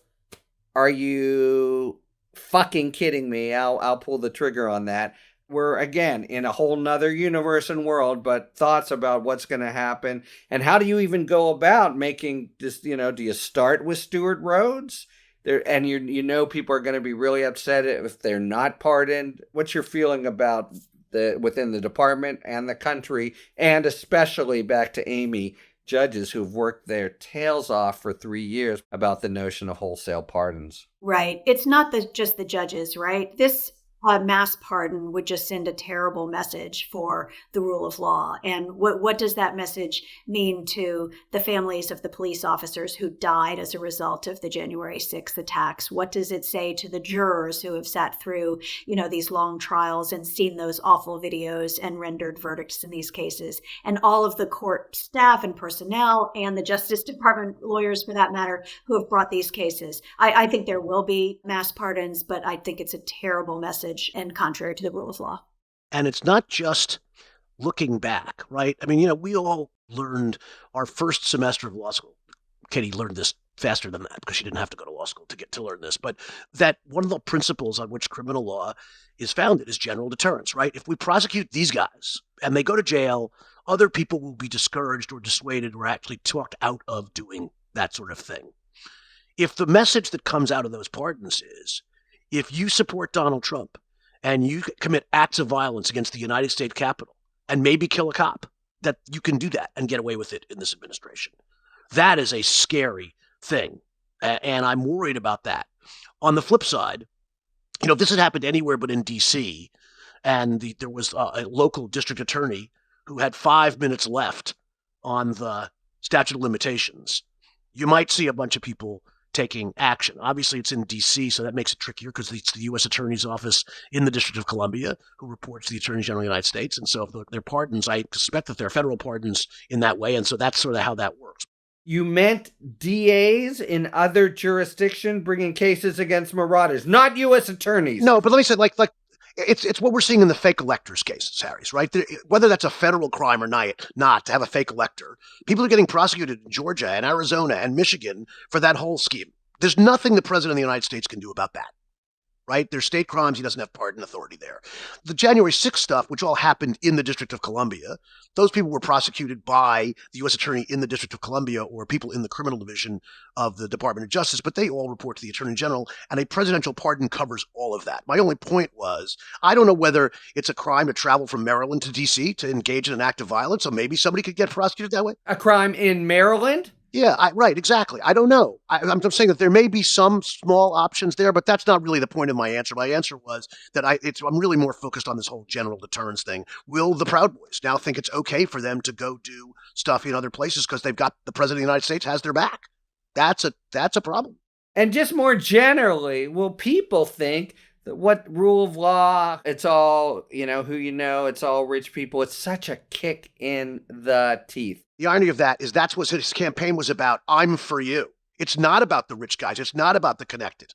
are you fucking kidding me? I'll pull the trigger on that. We're, again, in a whole nother universe and world, but thoughts about what's going to happen. And how do you even go about making this, do you start with Stewart Rhodes? And people are going to be really upset if they're not pardoned. What's your feeling about within the department and the country, and especially back to Amy, judges who've worked their tails off for 3 years about the notion of wholesale pardons? Right. It's not just the judges, right? This mass pardon would just send a terrible message for the rule of law. And what does that message mean to the families of the police officers who died as a result of the January 6th attacks? What does it say to the jurors who have sat through, these long trials and seen those awful videos and rendered verdicts in these cases? And all of the court staff and personnel and the Justice Department lawyers, for that matter, who have brought these cases. I think there will be mass pardons, but I think it's a terrible message and contrary to the rule of law. And it's not just looking back, right? I mean, we all learned our first semester of law school. Katie learned this faster than that because she didn't have to go to law school to learn this. But that one of the principles on which criminal law is founded is general deterrence, right? If we prosecute these guys and they go to jail, other people will be discouraged or dissuaded or actually talked out of doing that sort of thing. If the message that comes out of those pardons is, If you support Donald Trump and you commit acts of violence against the United States Capitol and maybe kill a cop, that you can do that and get away with it in this administration. That is a scary thing. And I'm worried about that. On the flip side, if this had happened anywhere but in D.C., and there was a local district attorney who had 5 minutes left on the statute of limitations, you might see a bunch of people taking action. Obviously, it's in D.C., so that makes it trickier because it's the U.S. Attorney's Office in the District of Columbia who reports to the Attorney General of the United States. And so if they're pardons, I suspect that they're federal pardons in that way. And so that's sort of how that works. You meant DAs in other jurisdictions bringing cases against marauders, not U.S. attorneys. No, but let me say, like it's what we're seeing in the fake electors cases, Harry's, right? Whether that's a federal crime or not to have a fake elector, people are getting prosecuted in Georgia and Arizona and Michigan for that whole scheme. There's nothing the president of the United States can do about that. Right? There's state crimes. He doesn't have pardon authority there. The January 6th stuff, which all happened in the District of Columbia, those people were prosecuted by the U.S. Attorney in the District of Columbia or people in the criminal division of the Department of Justice, but they all report to the Attorney General, and a presidential pardon covers all of that. My only point was, I don't know whether it's a crime to travel from Maryland to D.C. to engage in an act of violence, so maybe somebody could get prosecuted that way. A crime in Maryland? Yeah, right, exactly. I don't know. I'm saying that there may be some small options there, but that's not really the point of my answer. My answer was that I'm really more focused on this whole general deterrence thing. Will the Proud Boys now think it's okay for them to go do stuff in other places because they've got the president of the United States has their back? That's a problem. And just more generally, will people think that what rule of law, it's all, it's all rich people. It's such a kick in the teeth. The irony of that is that's what his campaign was about. I'm for you. It's not about the rich guys. It's not about the connected.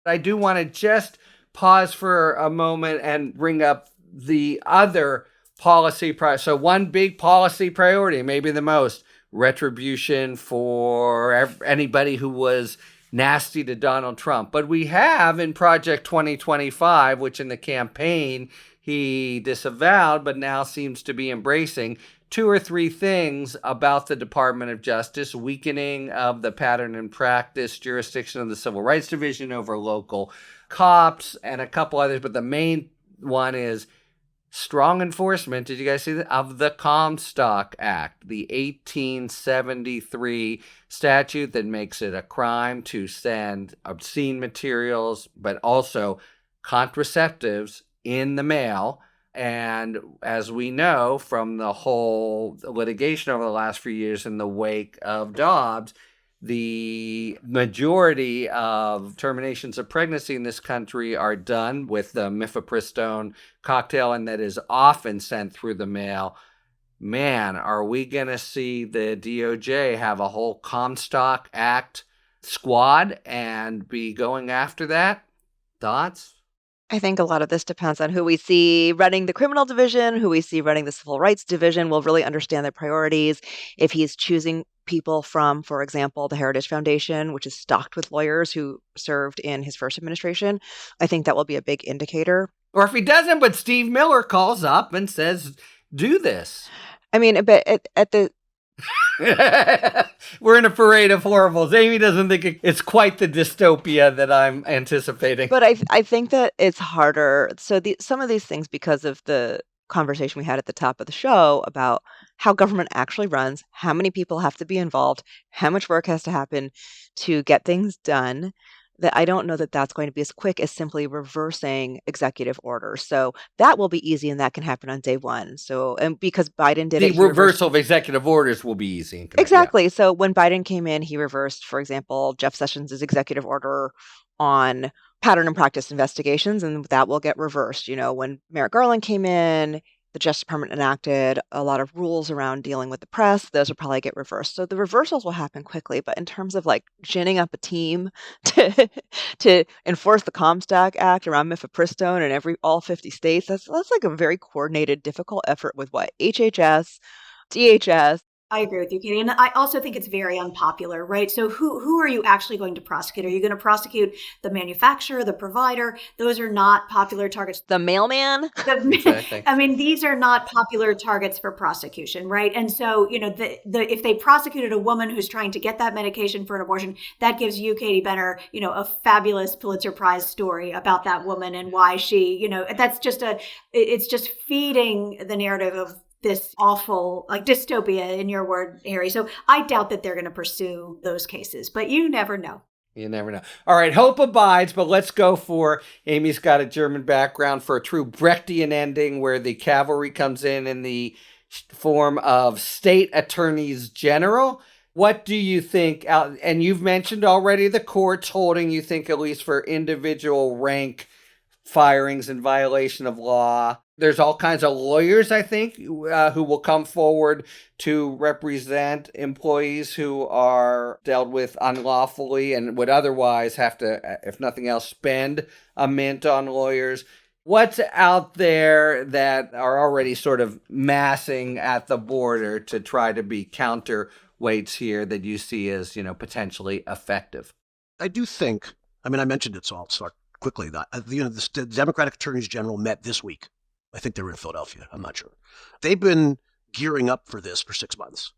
I do want to just pause for a moment and bring up the other policy. So one big policy priority, maybe the most, retribution for anybody who was nasty to Donald Trump. But we have in Project 2025, which in the campaign he disavowed, but now seems to be embracing, 2 or 3 things about the Department of Justice: weakening of the pattern and practice jurisdiction of the Civil Rights Division over local cops, and a couple others. But the main one is strong enforcement, did you guys see that, of the Comstock Act, the 1873 statute that makes it a crime to send obscene materials, but also contraceptives in the mail. And as we know from the whole litigation over the last few years in the wake of Dobbs, the majority of terminations of pregnancy in this country are done with the mifepristone cocktail, and that is often sent through the mail. Man, are we going to see the DOJ have a whole Comstock Act squad and be going after that? Thoughts? I think a lot of this depends on who we see running the criminal division, who we see running the civil rights division. We'll really understand their priorities. If he's choosing people from, for example, the Heritage Foundation, which is stocked with lawyers who served in his first administration, I think that will be a big indicator. Or if he doesn't, but Steve Miller calls up and says, do this. I mean, but at the... We're in a parade of horribles. Amy doesn't think it's quite the dystopia that I'm anticipating. But I think that it's harder. So some of these things, because of the conversation we had at the top of the show about how government actually runs, how many people have to be involved, how much work has to happen to get things done, that I don't know that that's going to be as quick as simply reversing executive orders. So that will be easy, and that can happen on day one. So, and because Biden did the reversal of executive orders will be easy. Exactly. Yeah. So when Biden came in, he reversed, for example, Jeff Sessions' executive order on pattern and practice investigations, and that will get reversed. When Merrick Garland came in, the Justice Department enacted a lot of rules around dealing with the press. Those will probably get reversed. So the reversals will happen quickly. But in terms of ginning up a team to enforce the Comstock Act around mifepristone in all 50 states, that's like a very coordinated, difficult effort with HHS, DHS, I agree with you, Katie. And I also think it's very unpopular, right? So who are you actually going to prosecute? Are you going to prosecute the manufacturer, the provider? Those are not popular targets. The mailman? Exactly. I mean, these are not popular targets for prosecution, right? And so, if they prosecuted a woman who's trying to get that medication for an abortion, that gives you, Katie Benner, a fabulous Pulitzer Prize story about that woman and why she, it's just feeding the narrative of this awful, like, dystopia, in your word, Harry. So I doubt that they're going to pursue those cases, but you never know. You never know. All right, hope abides, but let's go for, Amy's got a German background, for a true Brechtian ending where the cavalry comes in the form of state attorneys general. What do you think? And you've mentioned already the courts holding, you think, at least for individual rank firings in violation of law. There's all kinds of lawyers, I think, who will come forward to represent employees who are dealt with unlawfully and would otherwise have to, if nothing else, spend a mint on lawyers. What's out there that are already sort of massing at the border to try to be counterweights here that you see as, potentially effective? I do think, I mentioned it, so I'll start quickly. The Democratic attorneys general met this week. I think they were in Philadelphia. I'm not sure. They've been gearing up for this for 6 months.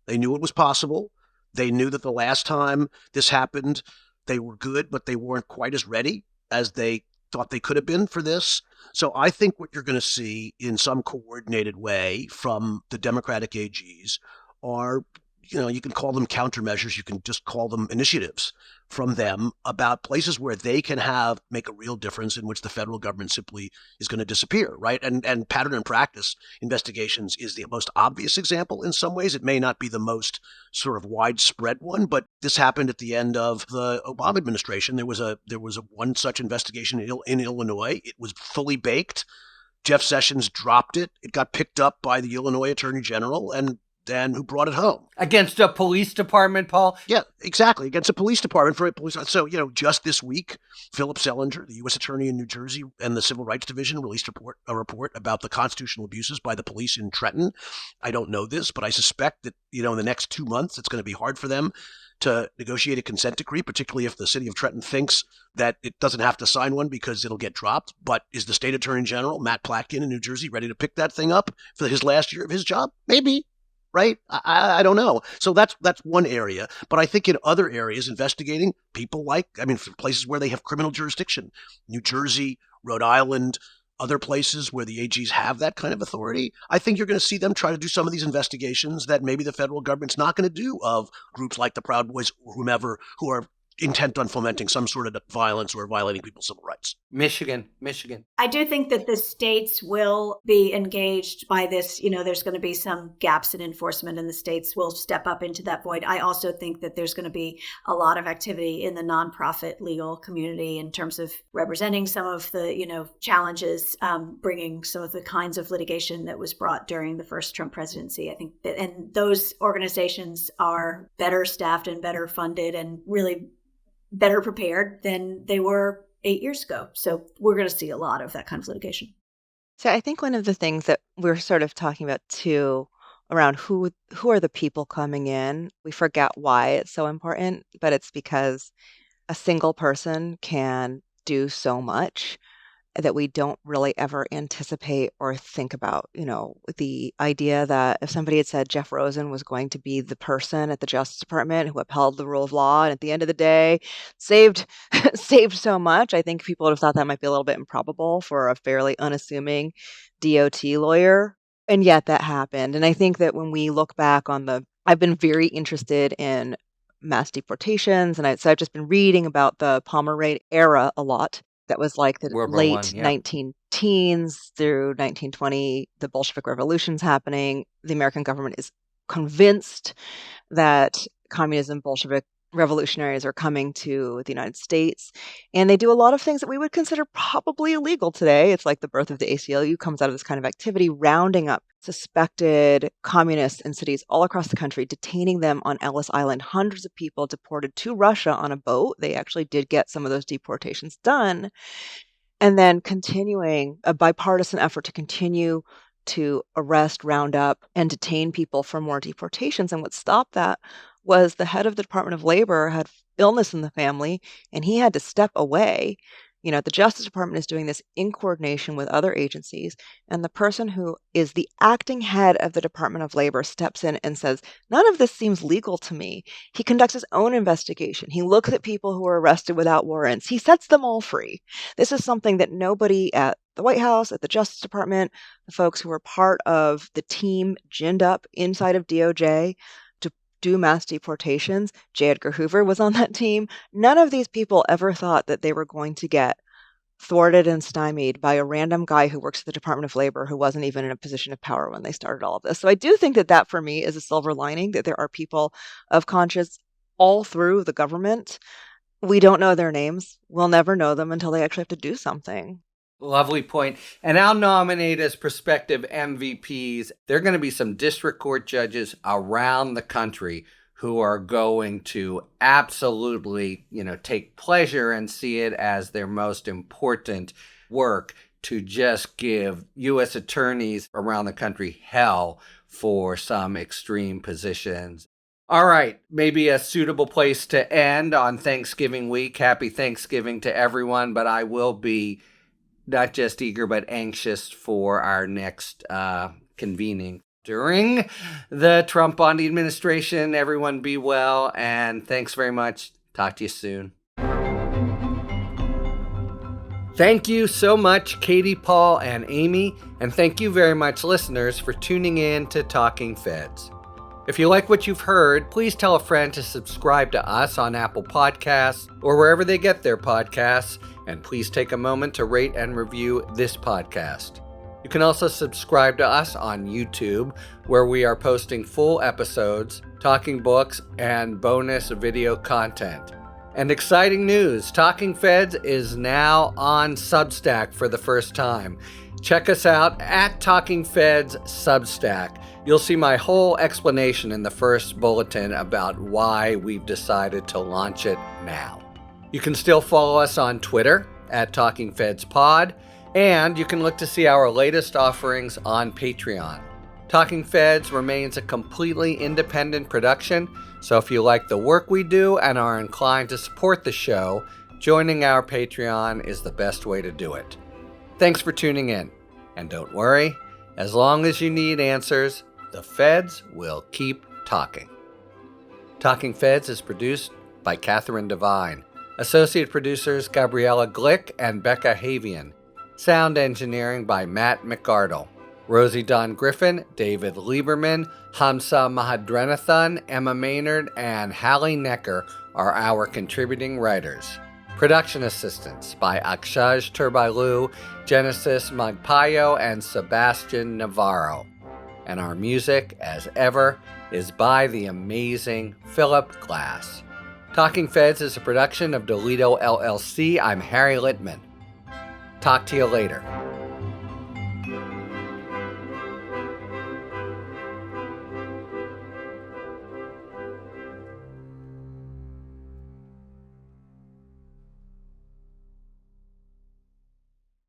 They knew it was possible. They knew that the last time this happened, they were good, but they weren't quite as ready as they thought they could have been for this. So I think what you're going to see in some coordinated way from the Democratic AGs are, you can call them countermeasures. You can just call them initiatives from them about places where they can make a real difference in which the federal government simply is going to disappear, right? And pattern and practice investigations is the most obvious example in some ways. It may not be the most sort of widespread one, but this happened at the end of the Obama administration. There was a one such investigation in Illinois. It was fully baked. Jeff Sessions dropped it. It got picked up by the Illinois Attorney General, and who brought it home. Against a police department, Paul? Yeah, exactly. Against a police department for a police. So, just this week, Philip Selinger, the U.S. Attorney in New Jersey, and the Civil Rights Division released a report about the constitutional abuses by the police in Trenton. I don't know this, but I suspect that, in the next 2 months, it's going to be hard for them to negotiate a consent decree, particularly if the city of Trenton thinks that it doesn't have to sign one because it'll get dropped. But is the state attorney general, Matt Platkin in New Jersey, ready to pick that thing up for his last year of his job? Maybe. Right? I don't know. So that's one area. But I think in other areas, investigating people for places where they have criminal jurisdiction, New Jersey, Rhode Island, other places where the AGs have that kind of authority, I think you're going to see them try to do some of these investigations that maybe the federal government's not going to do of groups like the Proud Boys or whomever who are intent on fomenting some sort of violence or violating people's civil rights. Michigan. I do think that the states will be engaged by this. There's going to be some gaps in enforcement and the states will step up into that void. I also think that there's going to be a lot of activity in the nonprofit legal community in terms of representing some of the, challenges, bringing some of the kinds of litigation that was brought during the first Trump presidency. I think that, and those organizations are better staffed and better funded and really better prepared than they were 8 years ago. So we're going to see a lot of that kind of litigation. So I think one of the things that we're sort of talking about too around who are the people coming in, we forget why it's so important, but it's because a single person can do so much that we don't really ever anticipate or think about. The idea that if somebody had said Jeff Rosen was going to be the person at the Justice Department who upheld the rule of law and at the end of the day saved so much, I think people would have thought that might be a little bit improbable for a fairly unassuming DOT lawyer. And yet that happened. And I think that when we look back on I've been very interested in mass deportations, and I've just been reading about the Pomeranian era a lot. That was like the late 19 teens through 1920, the Bolshevik Revolution's happening. The American government is convinced that communism, Bolshevik revolutionaries are coming to the United States. And they do a lot of things that we would consider probably illegal today. It's like the birth of the ACLU comes out of this kind of activity, rounding up suspected communists in cities all across the country, detaining them on Ellis Island, hundreds of people deported to Russia on a boat. They actually did get some of those deportations done. And then continuing a bipartisan effort to continue to arrest, round up, and detain people for more deportations. And what stopped that was the head of the Department of Labor had illness in the family, and he had to step away. The Justice Department is doing this in coordination with other agencies, and the person who is the acting head of the Department of Labor steps in and says, none of this seems legal to me. He conducts his own investigation. He looks at people who are arrested without warrants. He sets them all free. This is something that nobody at the White House, at the Justice Department, the folks who were part of the team ginned up inside of DOJ to do mass deportations. J. Edgar Hoover was on that team. None of these people ever thought that they were going to get thwarted and stymied by a random guy who works at the Department of Labor who wasn't even in a position of power when they started all of this. So I do think that for me is a silver lining, that there are people of conscience all through the government. We don't know their names. We'll never know them until they actually have to do something. Lovely point. And I'll nominate as prospective MVPs. There are going to be some district court judges around the country who are going to absolutely, take pleasure and see it as their most important work to just give U.S. attorneys around the country hell for some extreme positions. All right, maybe a suitable place to end on Thanksgiving week. Happy Thanksgiving to everyone, but I will be not just eager, but anxious for our next convening during the Trump Bondi administration. Everyone be well, and thanks very much. Talk to you soon. Thank you so much, Katie, Paul, and Amy, and thank you very much, listeners, for tuning in to Talking Feds. If you like what you've heard, please tell a friend to subscribe to us on Apple Podcasts or wherever they get their podcasts, and please take a moment to rate and review this podcast. You can also subscribe to us on YouTube, where we are posting full episodes, talking books, and bonus video content. And exciting news, Talking Feds is now on Substack for the first time. Check us out at Talking Feds Substack. You'll see my whole explanation in the first bulletin about why we've decided to launch it now. You can still follow us on Twitter at Talking Feds Pod, and you can look to see our latest offerings on Patreon. Talking Feds remains a completely independent production, so if you like the work we do and are inclined to support the show, joining our Patreon is the best way to do it. Thanks for tuning in, and don't worry, as long as you need answers, the Feds will keep talking. Talking Feds is produced by Catherine Devine. Associate producers Gabriella Glick and Becca Havian. Sound engineering by Matt McArdle. Rosie Don Griffin, David Lieberman, Hamza Mahadrenathan, Emma Maynard, and Hallie Necker are our contributing writers. Production assistance by Akshaj Turbailu, Genesis Magpayo, and Sebastian Navarro. And our music, as ever, is by the amazing Philip Glass. Talking Feds is a production of Dolito LLC. I'm Harry Littman. Talk to you later.